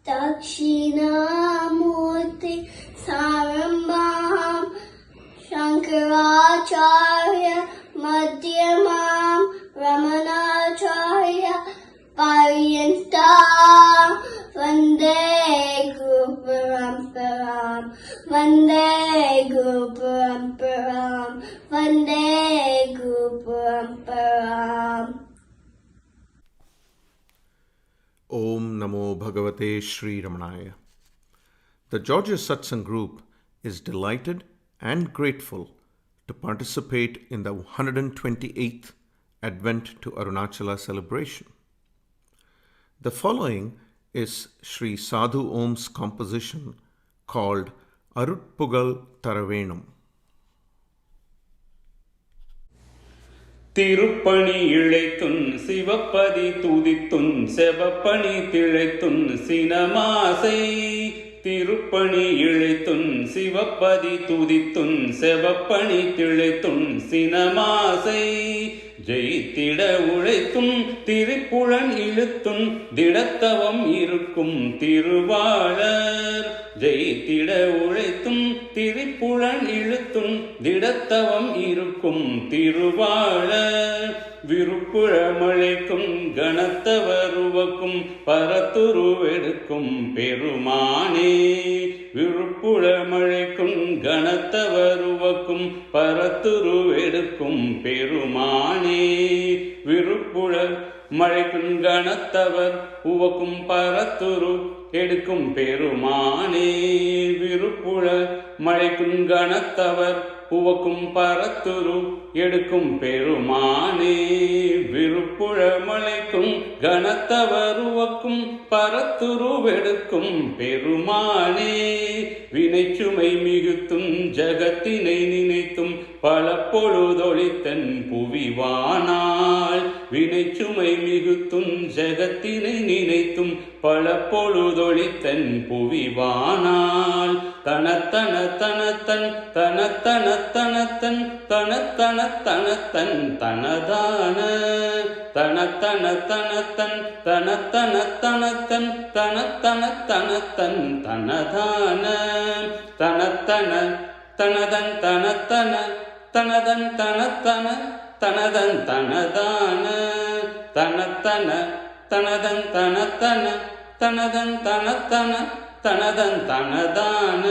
Dakshinamurti Sarambham Shankaracharya Madhyamam Ramanacharya Paryantam Vande Guru Paramparam Vande Guru Paramparam Vande Guru Paramparam. Om Namo Bhagavate Sri Ramanaya. The Georgia Satsang group is delighted and grateful to participate in the 128th Advent to Arunachala celebration. The following is Sri Sadhu Om's composition called Arutpugal Taravenum. திருப்பணி இழைத்துன் சிவப்பதி துதித்துன் செவப்பணி திளைத்துன் சினமாசை திருப்பணி இழைத்துன் சிவப்பதி துதித்துன் செவப்பணி திளைத்துன் சினமாசை ஜெயித்திட உழைத்தும் திரிப்புலன் இழுத்தும் திடத்தவம் இருக்கும் திருவாளர் ஜெயித்திட உழைத்தும் திரிப்புலன் இழுத்தும் திடத்தவம் இருக்கும் திருவாளர் விருப்புழ மழைக்கும் கனத்தவருவக்கும் பரத்துருவெடுக்கும் பெருமானே விருப்புழ மழைக்கும் கனத்தவருவக்கும் பரத்துருவெடுக்கும் பெருமானே விருப்புழ மழைக்கும் கனத்தவர் உவக்கும் பரத்துரு எடுக்கும் பெருமானே விருப்புழ மழைக்கும் கனத்தவர் உவக்கும் பரத்துரு எடுக்கும் பெருமானே விருப்புழ மலைக்கும் கனத்தவர் உவக்கும் பரத்துருவெடுக்கும் பெருமானே வினைச்சுமை மிகுத்தும் ஜகத்தினை நினைத்தும் பல பொழுதொழித்தன் புவிவானால் வினைச்சுமை மிகுத்தும் ஜகத்தினை நினைத்தும் பல பொழுதொழித்தன் புவிவானால் தனத்தன தனத்தன் தனத்தன தனத்தன் தனத்தன தனத்தன் தனதான தனத்தன தனத்தன் தனத்தன தனத்தன் தனத்தன தனத்தன் தனதான தனத்தன தனதன் தனத்தன தனதன் தனத்தன தனதன் தனதான தனத்தன தனதன் தனத்தன தனதன் தனத்தன தனதன் தனதான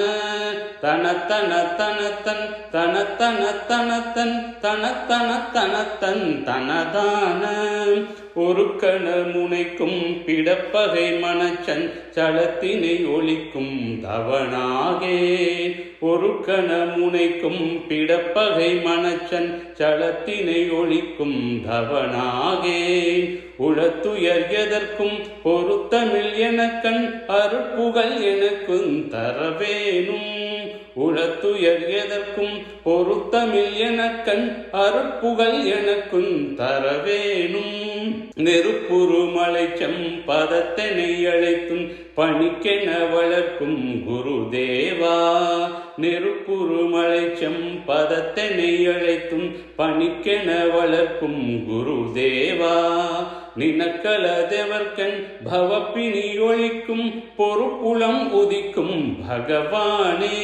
தனத்தன தனத்தன் தனத்தன தனத்தன் தனத்தன தனத்தன் தனதான ஒரு கண முனைக்கும் பிடப்பகை மனச்சன் சலத்தினை ஒழிக்கும் தவனாகே ஒரு கண முனைக்கும் பிடப்பகை மனச்சன் சலத்தினை ஒழிக்கும் தவனாகே உளத்துயர் எதற்கும் பொருத்தமிழ் எனக்கண் அருட்புகழ் எனக்கும் தரவேனும் உளத்துயர் எதற்கும் பொருத்தமில் எனக்கண் அருட்புகழ் எனக்கும் தரவேனும் நெருப்புரு மலைச்சம் பதத்தனை அழைத்தும் பணிக்கென வளர்க்கும் குருதேவா நெருப்புரு மலைச்சம் பதத்தனை அழைத்தும் பணிக்கென வளர்க்கும் குருதேவா நினக்கல தேவர்கண் பவப்பினி ஒழிக்கும் பொறுப்புலம் உதிக்கும் பகவானே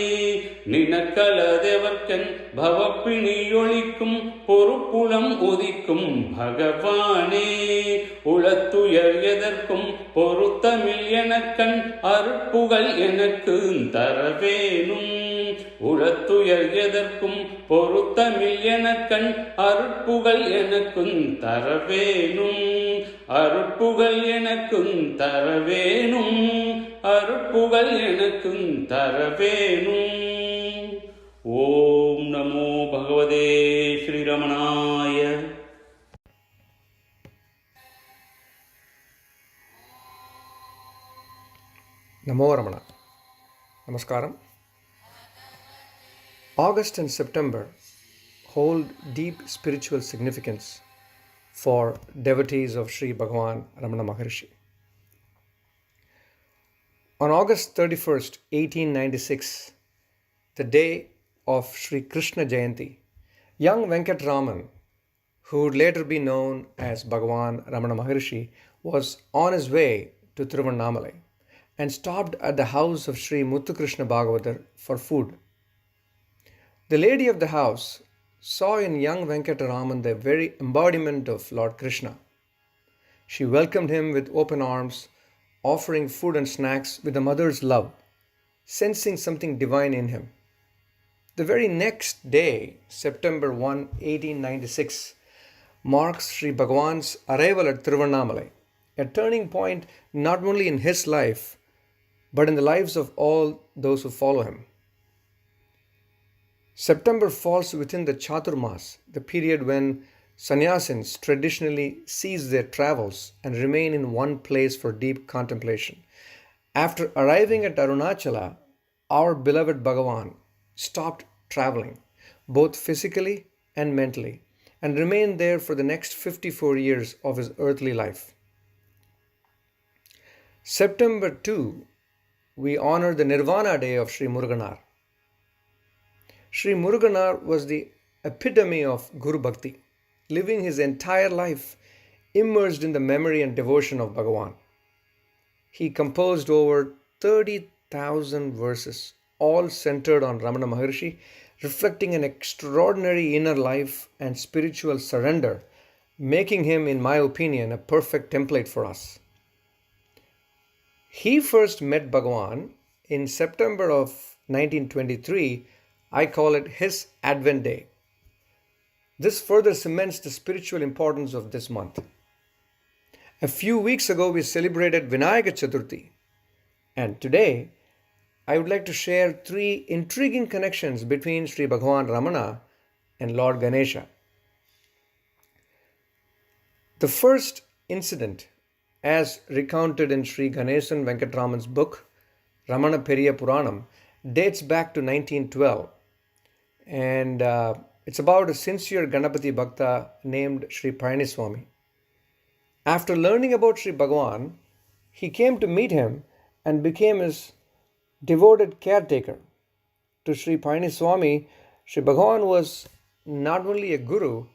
நினக்கல தேவர்கண் பவப்பினி ஒழிக்கும் பொறுப்புலம் உதிக்கும் பகவானே உளத்துயர் எதற்கும் பொருத்தமில் எனக்கண் அருட்புகழ் எனக்கு தரவேனும் உளத்துயர் எதற்கும் பொருத்தமில் எனக்கண் அருட்புகழ் எனக்கும் தரவேனும் அருட்புகழ் எனக்கும் தரவேனும் அருட்புகழ் எனக்கும் தரவேனும். ஓம் நமோ பகவதே ஸ்ரீரமணாய. Namo Ramana. Namaskaram. August and September hold deep spiritual significance for devotees of Sri Bhagavan Ramana Maharishi. On August 31st, 1896, the day of Sri Krishna Jayanti, young Venkatraman, who would later be known as Bhagavan Ramana Maharishi, was on his way to Tiruvannamalai and stopped at the house of Sri Muthukrishna Bhagavatar for food. The lady of the house saw in young Venkataraman the very embodiment of Lord Krishna. She welcomed him with open arms, offering food and snacks with a mother's love, sensing something divine in him. The very next day, September 1, 1896, marks Sri Bhagavan's arrival at Tiruvannamalai, a turning point not only in his life, but in the lives of all those who follow him. September falls within the Chaturmas, the period when sannyasins traditionally cease their travels and remain in one place for deep contemplation. After arriving at Arunachala, our beloved Bhagavan stopped traveling, both physically and mentally, and remained there for the next 54 years of his earthly life. September 2, we honor the Nirvana day of Sri Muruganar. Sri Muruganar was the epitome of Guru Bhakti, living his entire life immersed in the memory and devotion of Bhagavan. He composed over 30,000 verses, all centered on Ramana Maharshi, reflecting an extraordinary inner life and spiritual surrender, making him, in my opinion, a perfect template for us. He first met Bhagavan in September of 1923. I call it his Advent Day. This further cements the spiritual importance of this month. A few weeks ago, we celebrated Vinayaka Chaturthi, and today I would like to share 3 intriguing connections between Sri Bhagavan Ramana and Lord Ganesha. The first incident, as recounted in Sri Ganesan Venkatraman's book, Ramana Periya Puranam, dates back to 1912. And it's about a sincere Ganapati Bhakta named Sri Palaniswamy. After learning about Sri Bhagavan, he came to meet him and became his devoted caretaker. To Sri Palaniswamy, Sri Bhagavan was not only a guru,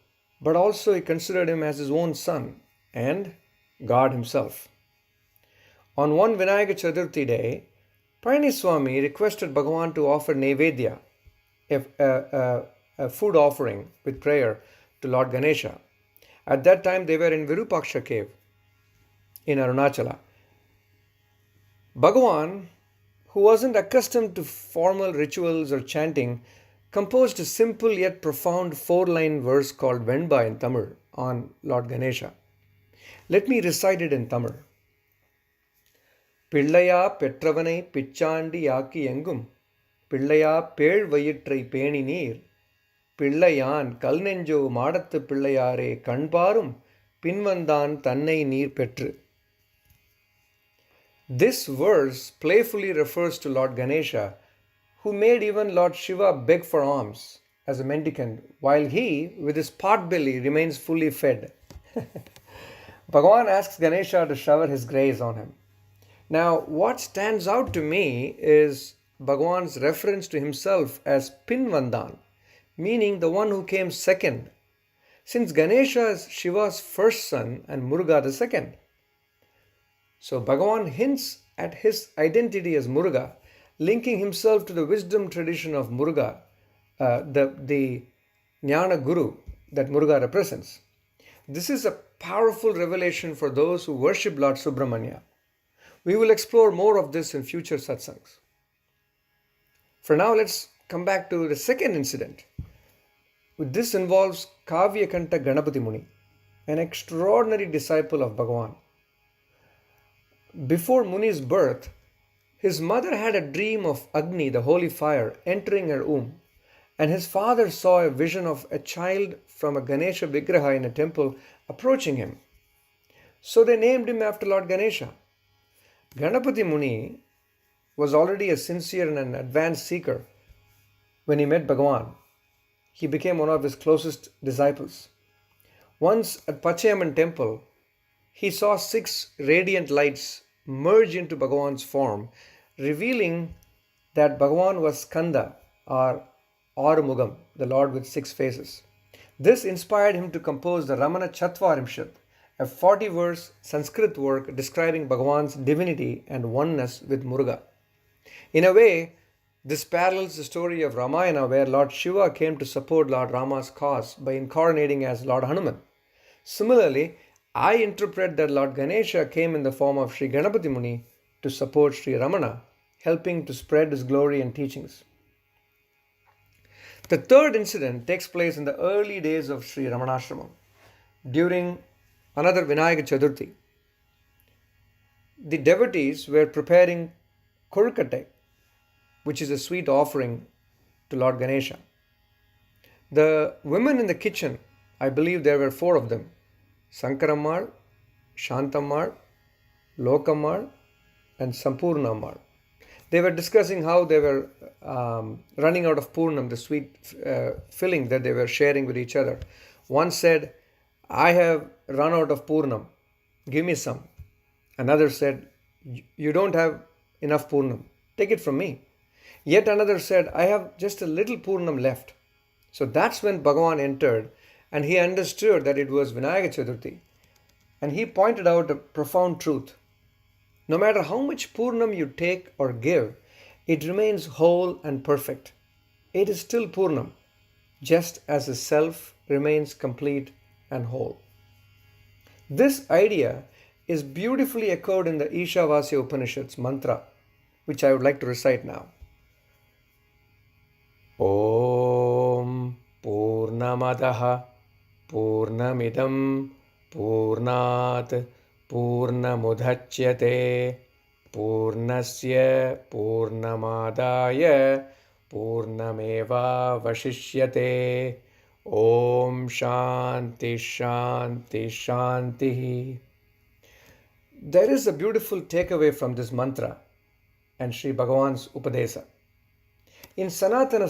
but also he considered him as his own son and God himself. On one Vinayaka Chaturthi day, Palaniswamy requested Bhagavan to offer Naivedya, a food offering with prayer to Lord Ganesha. At that time, they were in Virupaksha cave in Arunachala. Bhagavan, who wasn't accustomed to formal rituals or chanting, composed a simple yet profound 4-line verse called Venba in Tamil on Lord Ganesha. Let me recite it in Tamil. Pillaya Petravanai Pichhandi Yaki Engum Pillaya Pel Vayitrai Peni Neer Pillayan Kalnenjo Madathu Pillayare Kanparum Pinvandan Tannai Neer Petru. This verse playfully refers to Lord Ganesha, who made even Lord Shiva beg for alms as a mendicant, while he, with his pot belly, remains fully fed. Bhagavan asks Ganesha to shower his grace on him. Now, what stands out to me is Bhagavan's reference to himself as Pinvandan, meaning the one who came second, since Ganesha is Shiva's first son and Muruga the second. So Bhagavan hints at his identity as Muruga, linking himself to the wisdom tradition of Muruga, the Jnana Guru that Muruga represents. This is a powerful revelation for those who worship Lord Subramanya. We will explore more of this in future satsangs. For now, let's come back to the second incident. This involves Kavyakanta Ganapati Muni, an extraordinary disciple of Bhagavan. Before Muni's birth, his mother had a dream of Agni, the holy fire, entering her womb, and his father saw a vision of a child from a Ganesha Vigraha in a temple approaching him. So they named him after Lord Ganesha. Ganapati Muni was already a sincere and an advanced seeker when he met Bhagavan. He became one of his closest disciples. Once at Pachayaman temple, he saw 6 radiant lights merge into Bhagavan's form, revealing that Bhagavan was Skanda or Arumugam, the Lord with 6 faces. This inspired him to compose the Ramana Chatvarimshat, a 40-verse Sanskrit work describing Bhagavan's divinity and oneness with Muruga. In a way, this parallels the story of Ramayana where Lord Shiva came to support Lord Rama's cause by incarnating as Lord Hanuman. Similarly, I interpret that Lord Ganesha came in the form of Sri Ganapati Muni to support Sri Ramana, helping to spread his glory and teachings. The third incident takes place in the early days of Sri Ramanashramam, during another Vinayaka Chaturthi. The devotees were preparing Korukkattai, which is a sweet offering to Lord Ganesha. The women in the kitchen, I believe there were 4 of them, Sankarammal, Shantammal, Lokammal, and Sampurnammal. They were discussing how they were running out of Purnam, the sweet filling that they were sharing with each other. One said, I have run out of Purnam, give me some. Another said, you don't have enough Purnam, take it from me. Yet another said, I have just a little Purnam left. So that's when Bhagavan entered and he understood that it was Vinayaka Chaturthi. And he pointed out a profound truth. No matter how much Purnam you take or give, it remains whole and perfect. It is still Purnam, just as the self remains complete and whole. This idea is beautifully echoed in the Ishavasya Upanishad's mantra, which I would like to recite now. Om Purnamadaha Purnamidam Purnat Purnamudhachyate Purnasya Purnamadaya Purnameva Vashishyate. Om Shanti Shanti Shanti. There is a beautiful takeaway from this mantra and Sri Bhagavan's Upadesa. In Sanatana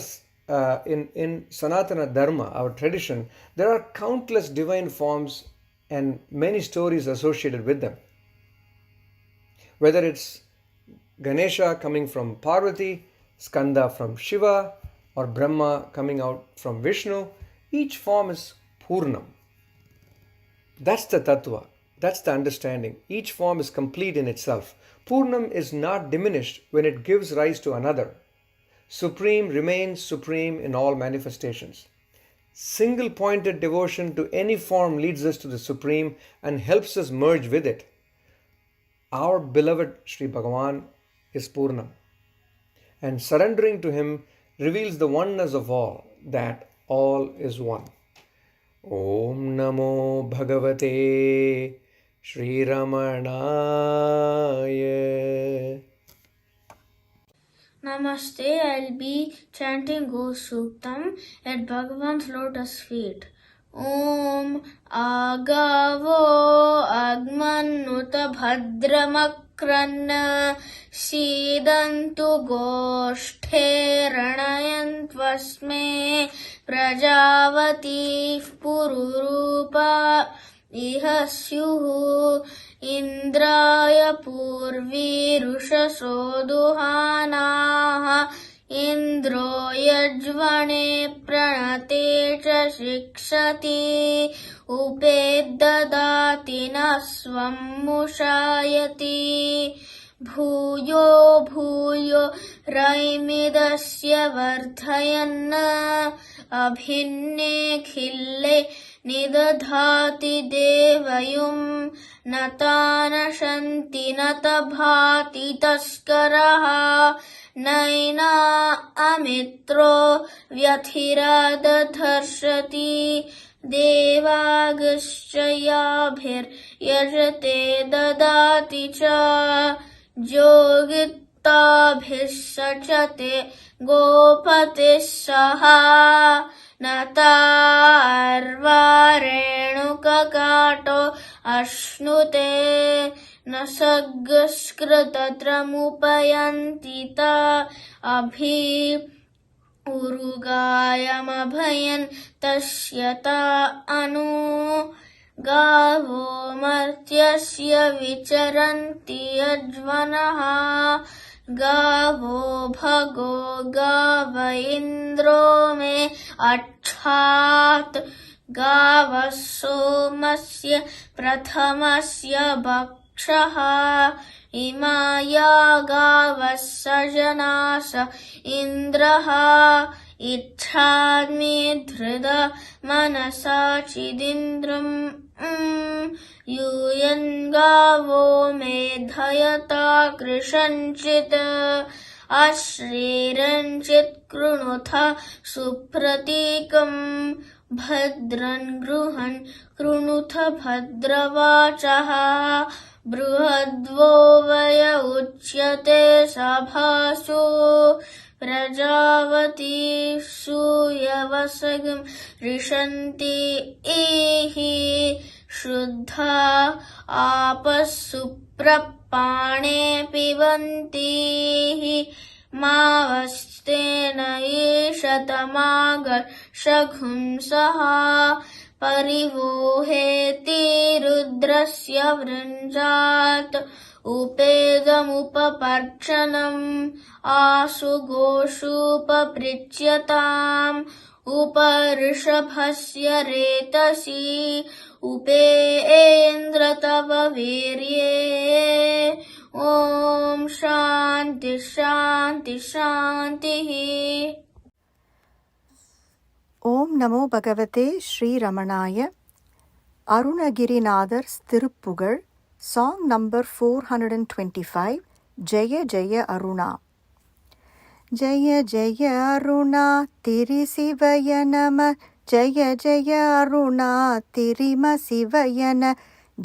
Dharma, our tradition, there are countless divine forms and many stories associated with them. Whether it's Ganesha coming from Parvati, Skanda from Shiva, or Brahma coming out from Vishnu, each form is Purnam. That's the Tattva. That's the understanding. Each form is complete in itself. Purnam is not diminished when it gives rise to another. Supreme remains supreme in all manifestations. Single-pointed devotion to any form leads us to the Supreme and helps us merge with it. Our beloved Sri Bhagavan is Purnam. And surrendering to Him reveals the oneness of all, that all is one. Om Namo Bhagavate Shri Ramanaya. Namaste, I'll be chanting Go Suktham at Bhagavan's lotus feet. Om Agavo Agmanuta Bhadramakranna Sidantu Goshthe Ranayantvasme Prajavati Pururupa Ihasyuhu Indraya Purvirushaso Duhanaha Indro Yajvane Pranate Cha Shikshati Upeddadati Nasvam Mushayati Bhuyo Bhuyo Raimidasya Vardhayanna Abhinne Khille Nidadhati Devayum Natana Shanti Natabhati Taskaraha Naina Amitro Vyathirada Dharshati Devagashyabhir Yajate Dadati Cha Jogittabhir Sachate Gopati Saha Natarvarenu Ashnute Nasagskritatramupayantita Abhi Urugayamabhayan Tashyata Anu Gavo Martyasya Vicharanti Ajvanaha Gavo Bhago Gava Indro Me Achat गावः सोमस्य प्रथमस्य भक्षः इमाया गावः सजनास इन्द्रः इच्छामि धृद मनसा चिदिन्द्रम् यूयन् गावो मेधयता कृशञ्चित् अश्रीरञ्चित् कृणुथ सुप्रतीकम् भद्रन् गृहन् कृणुथ भद्रवाचः बृहद्वो वय उच्यते सभासु प्रजावती सूयवसगं रिषन्ति इहि शुद्धा आपः सुप्रपाणे पिबन्ति मावस्तेन ईशतमागर्षघुंसः परिवोहेति रुद्रस्य वृञ्जात् उपेदमुपपर्चनम् आसु गोषूपपृच्यताम् उपऋषभस्य रेतसि उपेन्द्र तव वीर्ये ॐ शान्ति शान्ति शान्तिः. ஓம் நமோ பகவதே ஸ்ரீ ரமணாய. Arunagirinathar Thiruppugazh, song number 425, Jaya Jaya Aruna. ஜெய ஜெய அருணா திரி சிவய நம, ஜெய ஜெய அருணா திரிம சிவயன,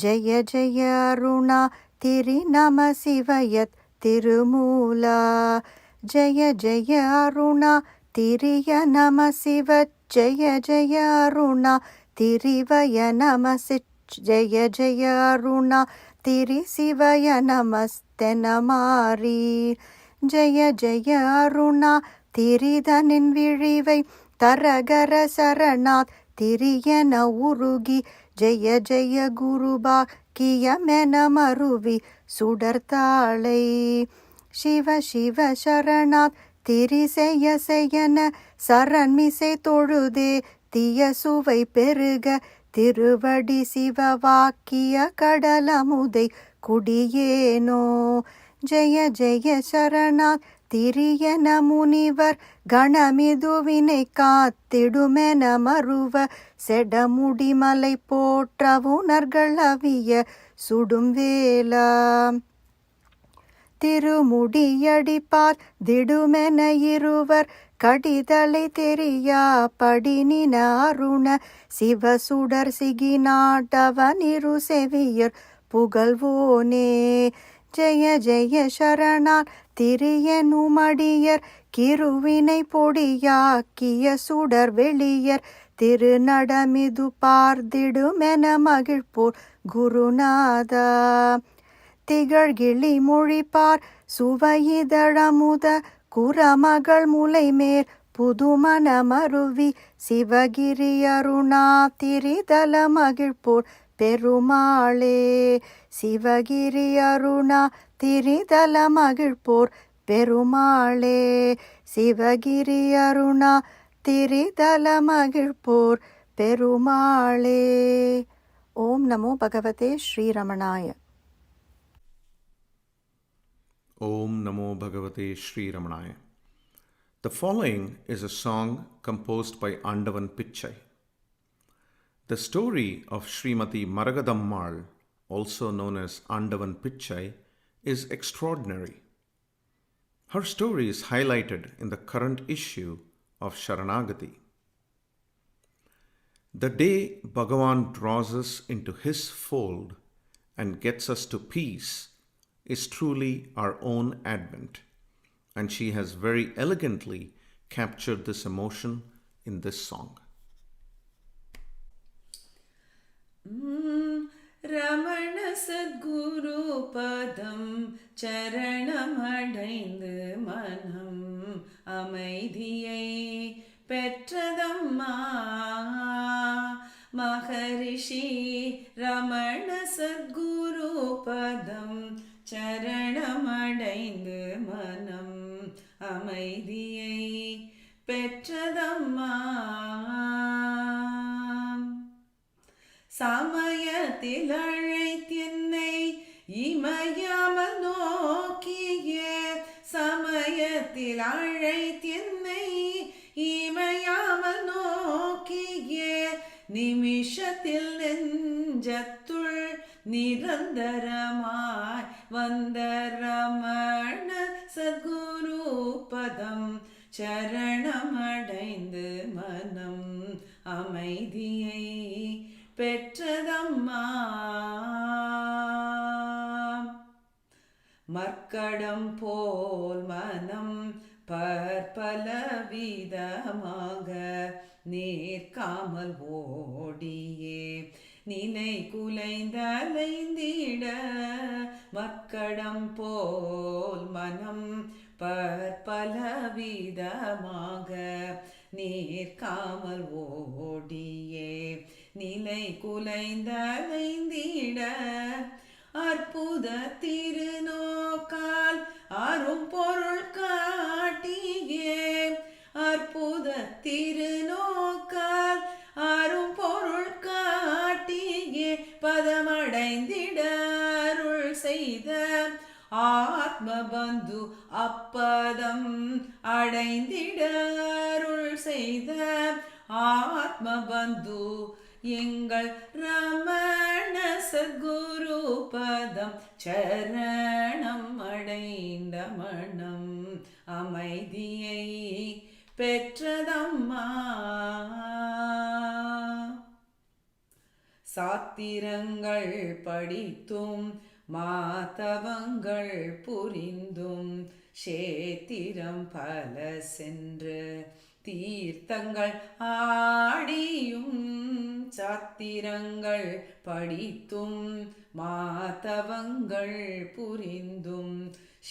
ஜெய ஜெய அருணா திரி நம சிவயத் திருமூலா. ஜெய ஜெய அருணா திரிய நம சிவ, ஜெய ஜெய அருணா திரிவய நமசித், ஜெய ஜெய அருணா திரி சிவய நமஸ்தெனமாரி. ஜெய ஜெய அருணா திரிதனின் விழிவை தரகர சரணாத் திரியன உருகி, ஜெய ஜெய குருபா கியமென மருவி சுடர்த்தாளை. சிவ சிவ சரணாத் திரிசெய செய்யன சரண்மிசை தொழுதே, தீய சுவை பெருக திருவடி சிவவாக்கிய கடலமுதை குடியேனோ. ஜெய ஜெய சரணாத் திரியன முனிவர் கணமிதுவினை காத்திடுமென மருவ, செடமுடிமலை போற்றவுணர்கள் அவிய சுடும் வேலா. திருமுடியடிப்பார் திடுமென இருவர் கடிதலை தெரியா படினின அருண, சிவசுடர் சிகிநாட்டவனிரு செவியர் புகழ்வோனே. ஜெய ஜெய சரணார் திரியனுமடியர் கிருவினை பொடியாக்கிய சுடர் வெளியர், திருநடமிது பார்த்திடுமென மகிழ்ப்போர் குருநாதா. திகழ்கிளி மொழிப்பார் சுவையிதழமுத குரமகள் முலைமேல் புதுமண மருவி, சிவகிரி அருணா திரிதல மகிழ்ப்போர் பெருமாளே. சிவகிரி அருணா திரிதல மகிழ்ப்போர் பெருமாளே. சிவகிரி அருணா திரிதல மகிழ்ப்போர் பெருமாளே. ஓம் நமோ பகவதே ஸ்ரீரமணாய. Om Namo Bhagavate Sri Ramanaya. The following is a song composed by Andavan Pichhai. The story of Srimati Maragadammal, also known as Andavan Pichhai, is extraordinary. Her story is highlighted in the current issue of Sharanagati. The day Bhagavan draws us into his fold and gets us to peace is truly our own advent, and she has very elegantly captured this emotion in this song. Ramana Sadhguru பதம் சரணமடைந்து மனம் அமைதியை பெற்றதம்மா. மகரிஷி ரமண சத்குரு பதம் சரணமடைந்து மனம் அமைதியை பெற்றதம்மா. சமயத்தில் அழைத்தென்னை இமையாமல் நோக்கிய, சமயத்தில் அழைத்தென்னை இமையாமல் நோக்கிய, நிமிஷத்தில் நெஞ்சத்துள் நிரந்தரமாய் வந்த ரமண சத்குரு பதம் சரணமடைந்து மனம் அமைதியை பெற்றதம்மா. மர்க்கடம் போல் மனம் பற்பல விதமாக நேர்க்காமல் ஓடியே நிலை குலைந்தலைந்திட, மர்க்கடம் போல் மனம் பற்பல விதமாக நேர்க்காமல் ஓடியே நிலை குலைந்தலைந்திட, அற்புத திருநோக்கால் அரும் பொருள் காட்டியே, அற்புத திருநோக்கால் அரும் பொருள் காட்டியே பதமடைந்திட அருள் செய்த ஆத்மபந்து அப்பதம் அடைந்திட அருள் செய்த ஆத்மபந்து எங்கள் ரமண சத்குரு பதம் சரணம் அடைந்த மனம் அமைதியை பெற்றதம்மா. சாத்திரங்கள் படித்தும் மாதவங்கள் புரிந்தும் சேத்திரம் பல சென்று தீர்த்தங்கள் ஆடியும், சாத்திரங்கள் படித்தும் மாதவங்கள் புரிந்தும்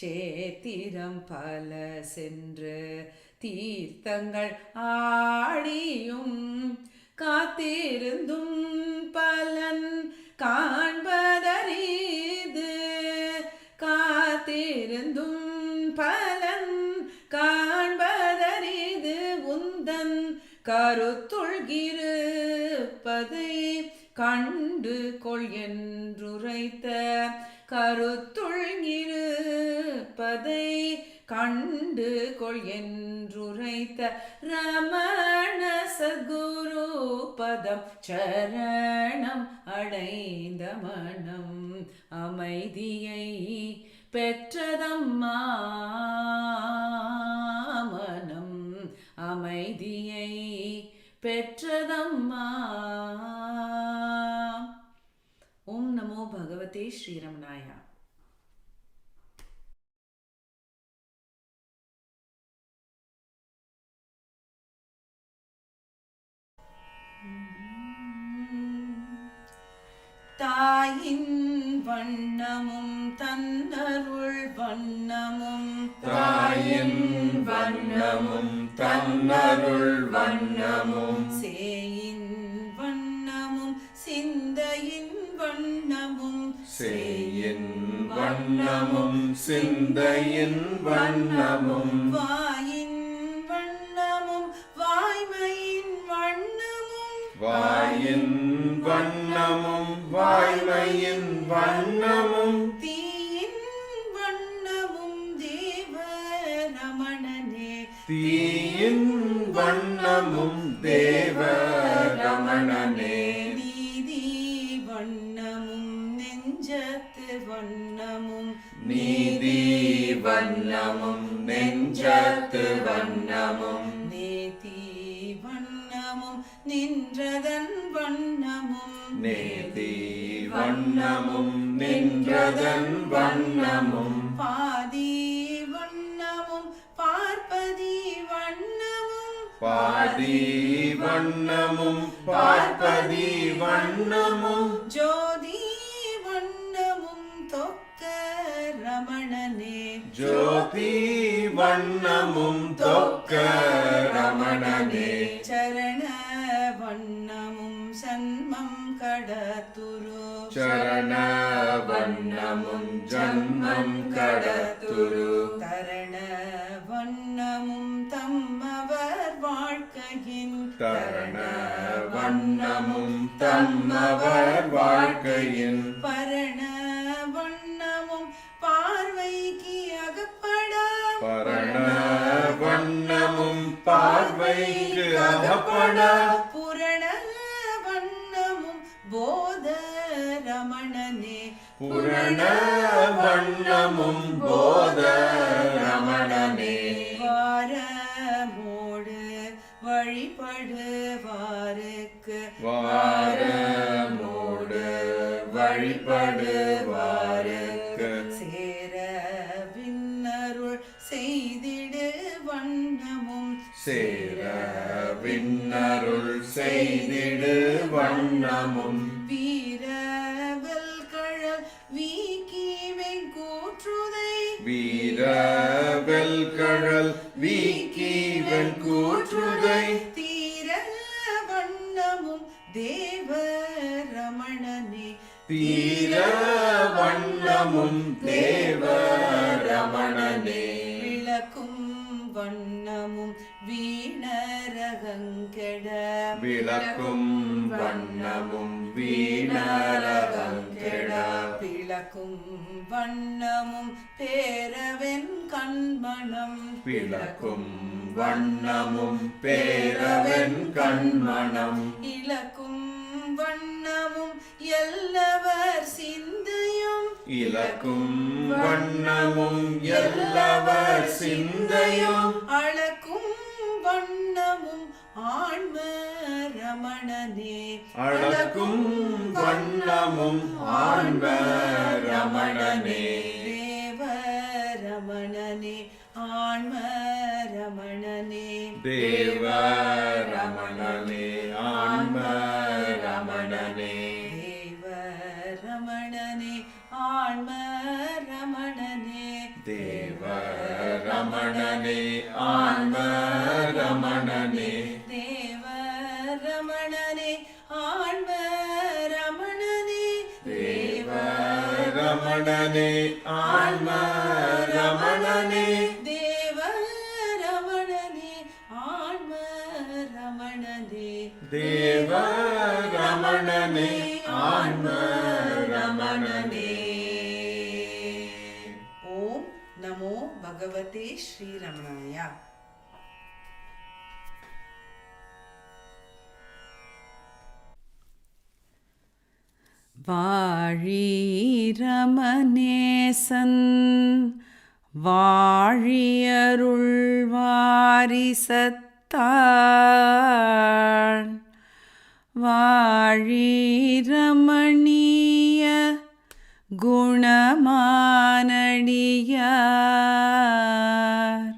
சேத்திரம் பல சென்று தீர்த்தங்கள் ஆடியும், காத்திருந்தும் பலன் காண்பதறிது, காத்திருந்தும் பலன் காண்பதறிது, உந்தன் கருத்துள்கிருப்பதை கண்டு கொள் என்றுரைத்த, கருத்துள்கிருப்பதை கண்டு கொள் என்றுரைத்த ரமண சத்குரு பதம் சரணம் அடைந்த மனம் அமைதியை பெற்றதம்மா. மனம் அமைதியை பெற்றதம்மா. ஓம் நமோ பகவதே ஸ்ரீரமணாய. தாயின் வண்ணமும் தன்னருள் வண்ணமும், தாயின் வண்ணமும் தன்னருள் வண்ணமும், சேயின் வண்ணமும் சிந்தையின் வண்ணமும், சேயின் வண்ணமும் சிந்தையின் வண்ணமும், வாயின் வண்ணமும் வாய்மையின் வண்ணமும், வாயின் வண்ணமும் வாய்மையின் வண்ணமும், தீயின் வண்ணமும் தேவ ரமணனே, தீயின் வண்ணமும் தேவ ரமணனே, நீதி வண்ணமும் நெஞ்சத்து வண்ணமும், நீதி வண்ணமும் நெஞ்சத்து வண்ணமும், நேதி வண்ணமும் நின்றதன் வண்ணமும், நேதி வண்ணமும் நின்றதன் வண்ணமும், பாதி வண்ணமும் பார்ப்பதி வண்ணமும், பாதி வண்ணமும் பார்ப்பதி வண்ணமும், ஜோதி வண்ணமும் தொக்க ரமணனே, ஜோதி வண்ணமும் தொக்க ரமணனே, சரண வண்ணமும் சன்மம் கடத்துரு, சரண வண்ணமும் ஜன்மம் கடத்துரு, தரண வண்ணமும் தம்மவர் வாழ்க்கையின், தரண வண்ணமும் தம்மவர் வரண வண்ணமும் பார்வைக்கு அகப்படா புரண வண்ணமும் போத ரமணனே புரண வண்ணமும் போத ரமணனே வாரமோடு வழிபடுவாருக்கு வாரமோடு வழிபடுவாருக்கு சேர விண்ணருள் செய்திடு வண்ணமும் சேர விண்ணருள் செய்திடு வண்ணமும் வீரவல் கழல் வீக்கி வெங்கூற்றுதை வீரவெல் கழல் வீக்கி வெண்கூற்றுதை தீர வண்ணமும் தேவ ரமணனே தீர வண்ணமும் தேவ ரமணனே விளக்கும் வண்ணமும் வீணரகங்கெட விளக்கும் வண்ணமும் வீணரகங்கெட விளக்கும் வண்ணமும் பேரவென் கண்மணம் விளக்கும் வண்ணமும் பேரவென் கண்மணம் இலக்கும் வண்ணமும் எல்லவர் சிந்தையும் இலக்கும் வண்ணமும் எல்லவர் சிந்தையும் அளக்கும் வண்ணமும் ஆன்ம ரமணனே அளக்கும் வண்ணமும் ஆன்ம ரமணனே தேவ ரமணனே ஆன்ம ரமணனே தேவ ரமணனே ஆன்ம ரமணனே தேவ ரமணனே ஆன்ம ரமணனே தேவ ரமணனே ஆன்ம ரமணனே தேவ ரமணனே ஆன்ம ரமணனே தேவ ரமணனே ஆன்ம ரமணனே தேவ ரமணனே ஆன்ம ரமணனே தேவ ரமணனே ஆன்ம ரமணனே. ஓம் நமோ பகவதே ஸ்ரீரமணாய. வாழீரமநேசன் வாழியருள் வாரிசத்தாள் வாழீரமணிய குணமானடியார்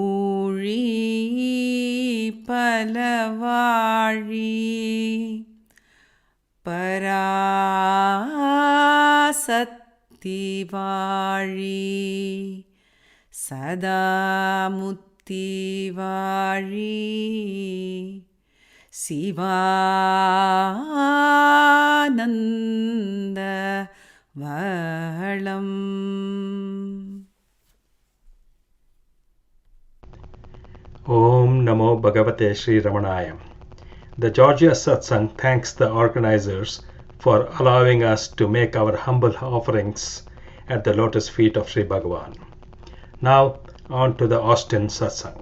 ஊழி பலவாழி பராசக்தி வாழி சதாமுத்தி வாழி சிவானந்த வளம். Om Namo Bhagavate Sri Ramanaya. The Georgia Satsang thanks the organizers for allowing us to make our humble offerings at the lotus feet of Sri Bhagavan. Now on to the Austin Satsang.